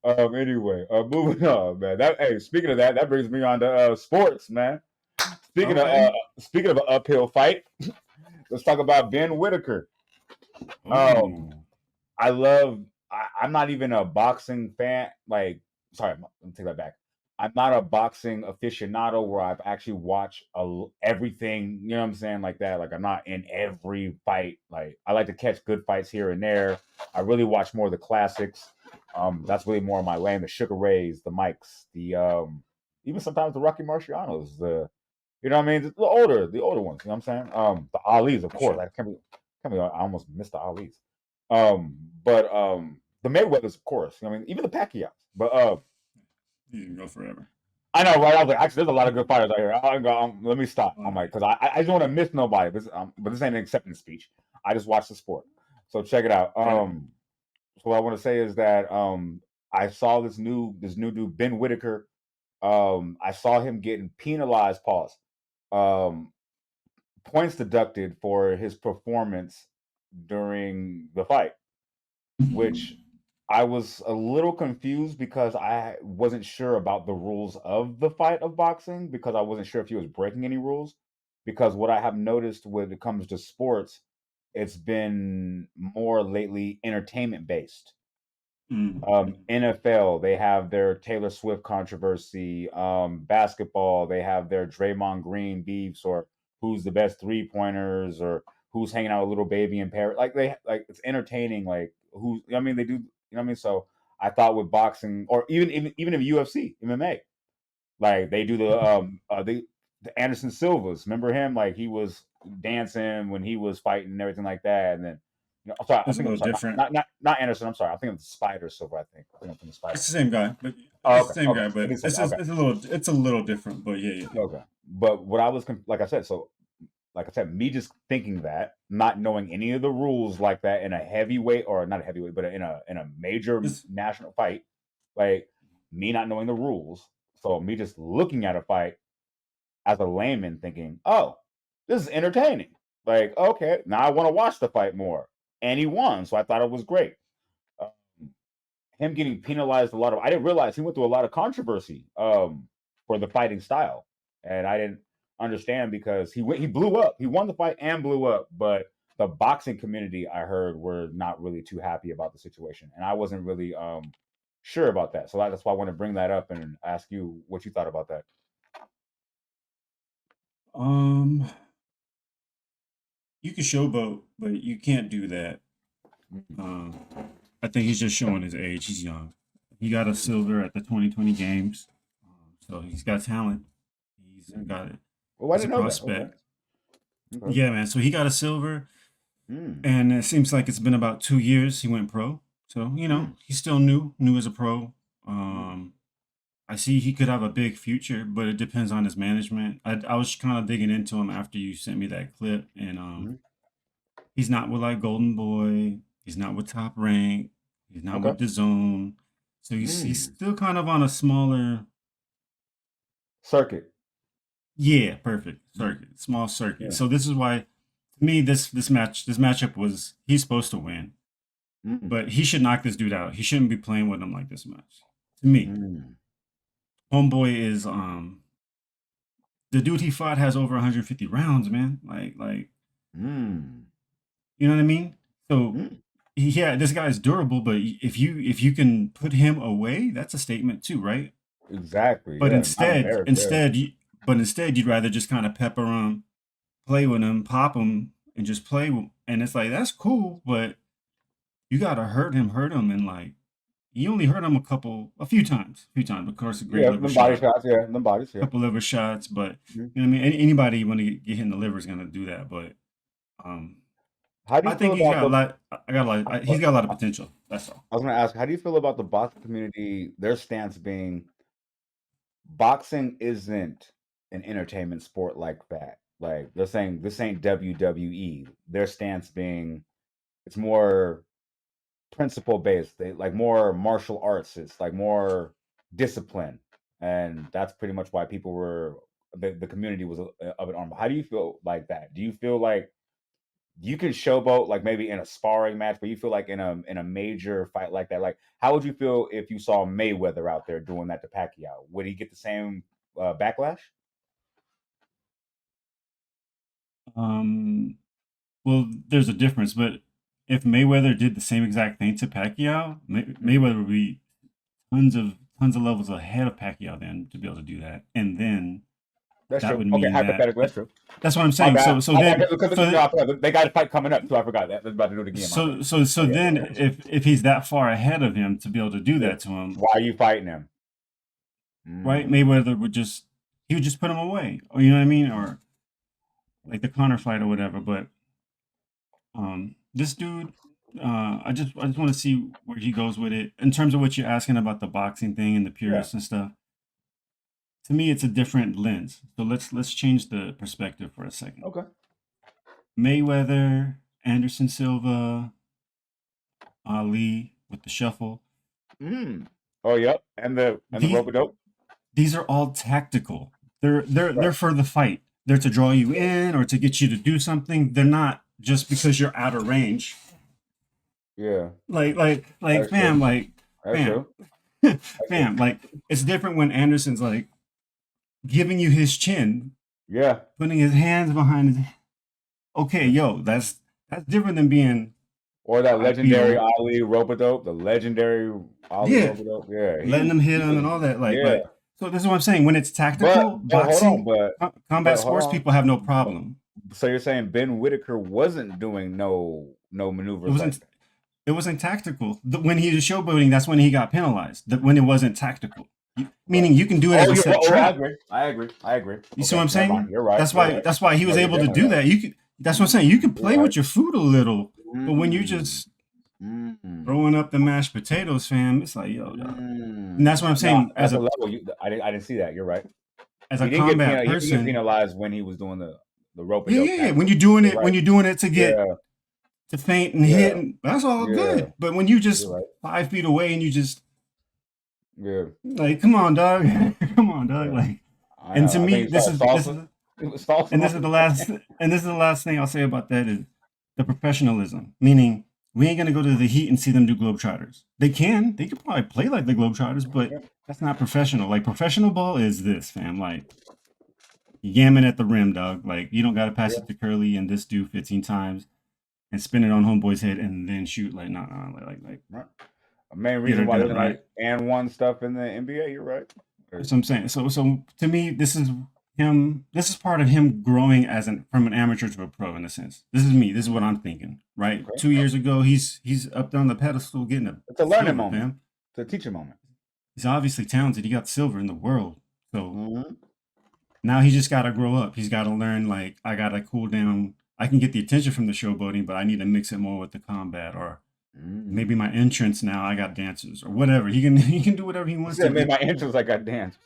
Anyway, moving on, man. Speaking of that, that brings me on to sports, man. Speaking of Okay. speaking of an uphill fight, let's talk about Ben Whittaker. Ooh. I love. I'm not even a boxing fan. Like, sorry, let me take that back. I'm not a boxing aficionado where I've actually watched everything. You know what I'm saying, like that. Like, I'm not in every fight. Like, I like to catch good fights here and there. I really watch more of the classics. That's really more of my lane. The Sugar Rays, the Mikes, the even sometimes the Rocky Marcianos. The you know what I mean, the older ones. You know what I'm saying? The Ali's, of For course. sure. I almost missed the Ali's. But the Mayweathers, of course. I mean, even the Pacquiao's. But You can go forever. I know, right? I was like, actually, there's a lot of good fighters out here. Let me stop. I'm like, because I don't want to miss nobody. But this ain't an acceptance speech. I just watch the sport. So check it out. Right. So what I want to say is that I saw this new dude, Ben Whittaker. I saw him getting penalized. Pause. Um, Points deducted for his performance during the fight, which I was a little confused because I wasn't sure about the rules of the fight of boxing because I wasn't sure if he was breaking any rules. Because what I have noticed when it comes to sports, it's been more lately entertainment based. NFL, they have their Taylor Swift controversy. Basketball, they have their Draymond Green beefs, or who's the best 3 pointers, or who's hanging out with little baby in Paris. Like it's entertaining. Like who I mean, they do. You know what I mean? So I thought with boxing, or even in UFC, MMA, like they do the Anderson Silvas. Remember him? Like he was dancing when he was fighting and everything like that. And then, I'm sorry. It's a little different. Not Anderson. I'm sorry. I'm thinking of the Spider Silver. I think I'm thinking Spider. It's the same guy, but Oh, it's the okay, same okay. guy, It but is something. Okay, it's a little different. But yeah. okay. But what I was like I said, like I said, me just thinking that, not knowing any of the rules like that in a heavyweight, or not a heavyweight, but in a major It's national fight, like me not knowing the rules, so me just looking at a fight as a layman thinking, oh, this is entertaining. Like, okay, now I want to watch the fight more. And he won, so I thought it was great. Um, him getting penalized I didn't realize he went through a lot of controversy for the fighting style. And I didn't understand because he blew up. He won the fight and blew up, but the boxing community I heard were not really too happy about the situation. And I wasn't really sure about that. So that's why I want to bring that up and ask you what you thought about that. um, you can showboat, but you can't do that. Um, I think he's just showing his age. He's young. He got a silver at the 2020 games, so he's got talent. He's Mm. got it. Oh, I He's a didn't know that. Okay. prospect. Okay. Yeah, man. So he got a silver, Mm. and it seems like it's been about 2 years he went pro. So Mm. he's still new as a pro. Mm. Um, I see he could have a big future, but it depends on his management. I was kind of digging into him after you sent me that clip, and Mm. he's not with like Golden Boy. He's not with Top Rank. He's not Okay. with the Zone. So he's Mm. still kind of on a smaller, Circuit. yeah, perfect Mm. circuit, small circuit. Yeah. So this is why, to me, this matchup was he's supposed to win, Mm. but he should knock this dude out. He shouldn't be playing with him like this much. To me, Mm. Homeboy is the dude he fought has over 150 rounds, man. Like Mm. you know what I mean? So Mm. yeah, this guy's durable, but if you can put him away, that's a statement too, right? Exactly. But Yeah. Not instead, embarrassed. Yeah. instead, you, but instead, you'd rather just kind of pepper him, play with him, pop him, and just play. And it's like that's cool, but you gotta hurt him, and like you only hurt him a few times, Of course, a great Yeah. liver Them body shot, shots. Yeah. Them bodies. Yeah. couple liver shots, but Mhm. you know what I mean. Anybody want to get hit in the liver is gonna do that, but um, How do I you feel think he's about got a the? lot. I got a lot. He's got a lot of potential. That's all. I was going to ask, how do you feel about the boxing community? Their stance being boxing isn't an entertainment sport like that. Like they're saying this ain't WWE. Their stance being it's more principle based. They like more martial arts. It's like more discipline, and that's pretty much why people were the community was of it on. How do you feel like that? Do you feel like you can showboat like maybe in a sparring match, but you feel like in a major fight like that, like how would you feel if you saw Mayweather out there doing that to Pacquiao? Would he get the same backlash? Well, there's a difference, but if Mayweather did the same exact thing to Pacquiao, Mayweather would be tons of levels ahead of Pacquiao then to be able to do that, and then That's that true. would Okay, mean hypothetically, that's true. that's what I'm My saying. bad. So My bad. then Because so no, I forgot. They got a fight coming up too. I forgot that. They're about to do it again. My bad. so Oh, yeah, then go ahead. if he's that far ahead of him to be able to do Yeah. that to him, Why are you fighting him? right? Mm. Mayweather would just put him away, or you know what I mean, or like the Conor fight or whatever. But this dude, I just want to see where he goes with it in terms of what you're asking about the boxing thing and the Yeah. purists and stuff. To me, it's a different lens. So let's change the perspective for a second. Okay. Mayweather, Anderson Silva, Ali with the shuffle. Oh, yep. And the rope-a-dope. These are all tactical. They're for the fight. They're to draw you in or to get you to do something. They're not just because you're out of range. Yeah. Like That's fam, true. like That's fam, true. fam. Like it's different when Anderson's like giving you his chin, Yeah. putting his hands behind his. Okay, yo, that's different than being Or that 5 feet legendary away. Ali rope-a-dope. The legendary Ali Yeah, rope-a-dope. Yeah. letting them hit him and all that. Yeah. So this is what I'm saying. When it's tactical, But hold on. boxing, combat hold sports on. people have no problem. So you're saying Ben Whittaker wasn't doing no It maneuvers wasn't. like that? It wasn't tactical. When he was showboating, that's when he got penalized. When it wasn't tactical, meaning you can do it as a set trap. I agree. You see what I'm saying? You're right. That's why he was No, you're able to definitely do right. that. That's what I'm saying. You can play You're with your food a little, but when you Mm. just Mm. throwing up the mashed potatoes, fam, it's like, yo, dog. Mm. And that's what I'm saying. No, that's a level. I didn't see that. You're right. As He a didn't get combat he didn't get person, penalized when he was doing the rope a yeah, dope. yeah, yeah. When you're doing You're it, right. to get Yeah. to feint and Yeah. hit, and that's all Yeah. good. But when you just You're right. 5 feet away and you just Yeah. like, come on, dog, come on, dog, Yeah. like. I And know. to I me, think this is salsa. It was salsa. and this is the last and this is the last thing I'll say about that is the professionalism. Meaning, we ain't gonna go to the heat and see them do Globetrotters. They could probably play like the Globetrotters, but that's not professional. Like professional ball is this, fam. Like yamming at the rim, dog. Like you don't gotta pass it to Curly and this dude 15 times and spin it on homeboy's head and then shoot. Like like. Right. A main reason why done, there's right? like and one stuff in the NBA. You're right. That's what I'm saying. So to me, this is him. This is part of him growing from an amateur to a pro in a sense. This is me. This is what I'm thinking. Right. Okay. 2 years ago, he's up on the pedestal getting it's a learning moment. Fam. It's a teaching moment. He's obviously talented. He got silver in the world. So now he just got to grow up. He's got to learn. Like I got to cool down. I can get the attention from the showboating, but I need to mix it more with the combat or. Maybe my entrance now I got dancers or whatever. He can do whatever he wants to. Maybe my entrance I got dancers.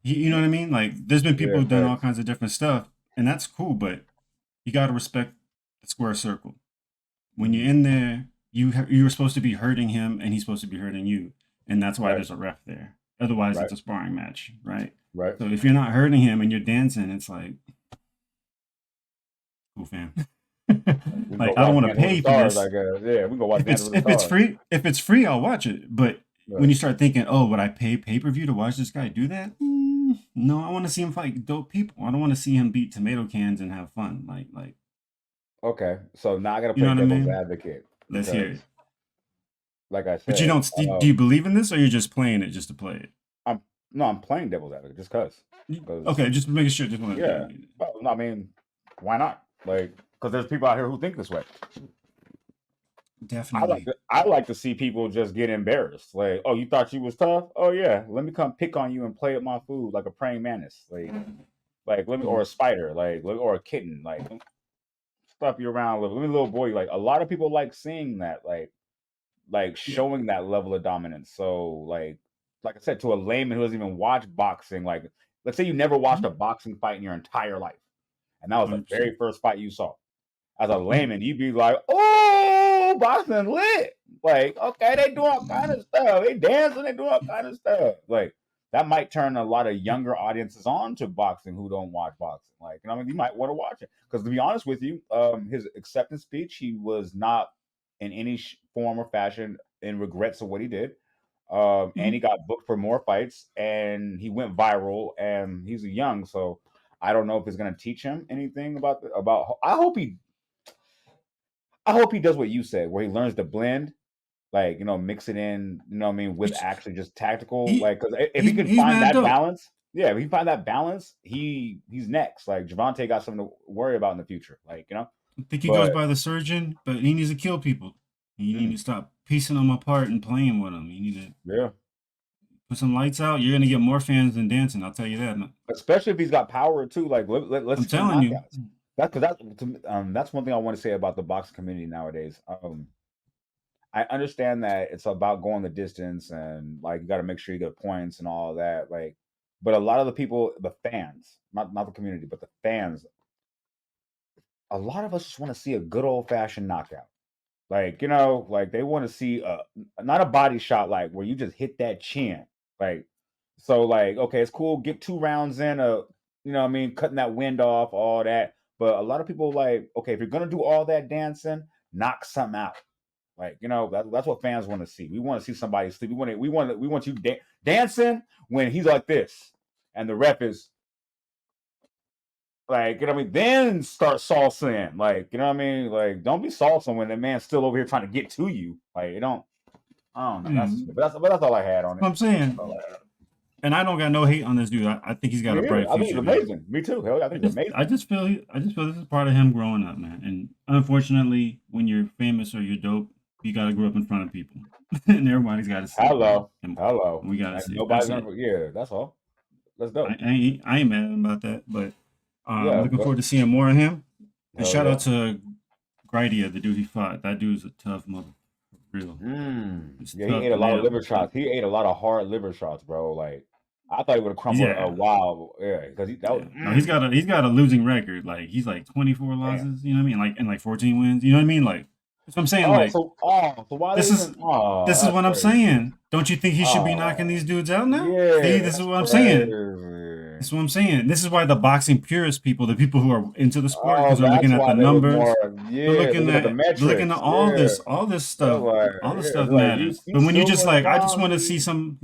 You know what I mean? Like there's been people who've done all kinds of different stuff, and that's cool. But you got to respect the square circle. When you're in there, you're supposed to be hurting him, and he's supposed to be hurting you, and that's why there's a ref there. Otherwise, it's a sparring match, right? Right. So if you're not hurting him and you're dancing, it's like, cool, fam. Like I don't want to pay for this. Yeah, we go watch. If it's free, I'll watch it. But when you start thinking, oh, would I pay pay-per-view to watch this guy do that? No, I want to see him fight dope people. I don't want to see him beat tomato cans and have fun. Like. Okay, so now I gotta play devil's advocate. Let's hear it. Like I said, but you don't. Do you believe in this, or you're just playing it just to play it? I'm playing devil's advocate just cause. Okay, just making sure. Just want to. Yeah. Well, I mean, why not? Like. Because there's people out here who think this way. Definitely. I like to see people just get embarrassed. Like, oh, you thought you was tough? Oh yeah, let me come pick on you and play with my food like a praying mantis. Like let me, or a spider, or a kitten, like stuff you around. Let me little boy. Like a lot of people like seeing that, like showing that level of dominance. So like I said, to a layman who doesn't even watch boxing, like let's say you never watched a boxing fight in your entire life, and that was the very first fight you saw. As a layman, you'd be like, oh, boxing lit. Like, okay, they doing all kind of stuff. They dancing, they doing all kind of stuff. Like, that might turn a lot of younger audiences on to boxing who don't watch boxing. Like, you know, I mean, you might want to watch it because, to be honest with you, his acceptance speech, he was not in any form or fashion in regrets of what he did. And he got booked for more fights, and he went viral. And he's young, so I don't know if it's going to teach him anything about. I hope he does what you said, where he learns to blend, like, you know, mix it in, you know what I mean, with Which actually just tactical, he like, because if he can he's find mad that dope. balance, yeah, if he find that balance, he's next. Like Javante got something to worry about in the future, like, you know. I think he goes But by the surgeon, but he needs to kill people. You need to stop piecing them apart and playing with them. You need to yeah, put some lights out. You're gonna get more fans than dancing. I'll tell you that. Man. especially if he's got power too. Like, let's I'm see some telling you. knockouts. That's one thing I want to say about the boxing community nowadays. I understand that it's about going the distance and like you got to make sure you get points and all that. Like, but a lot of the people, the fans, not the community, but the fans, a lot of us just want to see a good old fashioned knockout. Like, you know, like they want to see not a body shot like where you just hit that chin. Like, so like, okay, it's cool, get 2 rounds in, you know what I mean, cutting that wind off, all that. But a lot of people like, okay, if you're gonna do all that dancing, knock something out. Like, you know, that's what fans want to see. We want to see somebody sleep. We want you dancing when he's like this, and the ref is like, you know what I mean? Then start salsaing. Like, you know what I mean? Like, don't be salsa when the man's still over here trying to get to you. Like, you don't. I don't know. That's just, Mm, but that's all I had on it. what I'm saying. That's all I had. And I don't got no hate on this dude. I think he's got Me a either. bright I think he's future, man. amazing. Me too. Hell, yeah, I think he's amazing. I just feel this is part of him growing up, man. And unfortunately, when you're famous or you're dope, you got to grow up in front of people, and everybody's got to see it, man. And Hello. we got to Like see it. That's nobody's it. gonna. Yeah, that's all. That's dope. I ain't mad about that, but I'm Yeah, looking but forward to seeing more of him. And hell shout yeah. out to Gridia, the dude he fought. That dude's a tough mother, for real. He's Yeah, he tough ate a to lot of nail. liver shots. He ate a lot of hard liver shots, bro. Like I thought he would have He's crumbled a yeah. while. Yeah, because that was Yeah. No, he's got a losing record. Like he's like 24 damn. losses, you know what I mean? Like and like 14 wins. You know what I mean? Like that's what I'm saying. Like So why they this is even? Oh, this is that's what I'm crazy. saying. Don't you think he should be knocking these Oh, dudes out now? See, yeah, this is that's what I'm saying. crazy. This is what I'm saying. This is why the boxing purist people, the people who are into the sport, Oh, because they're looking that's at why the they was more. numbers, Yeah, looking at the they're looking at metrics. Yeah, all this they're stuff. like, All this yeah, stuff they're like you, matters. you But when you just silver and like, I just bronze. want to see some.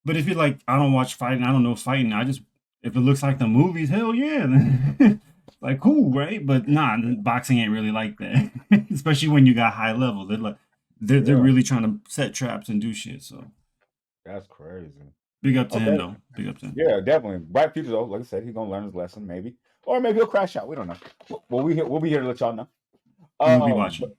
But if you're like, I don't watch fighting, I don't know fighting. I just if it looks like the movies, hell yeah, then like cool, right? But nah, boxing ain't really like that. Especially when you got high levels. They're like they're Yeah, really trying to set traps and do shit. So that's crazy. big up to him Okay, though. Big up to him. yeah, definitely bright future though. Like I said, he's gonna learn his lesson, maybe, or maybe he'll crash out. We don't know. We'll be here to let y'all know. We will be But watching.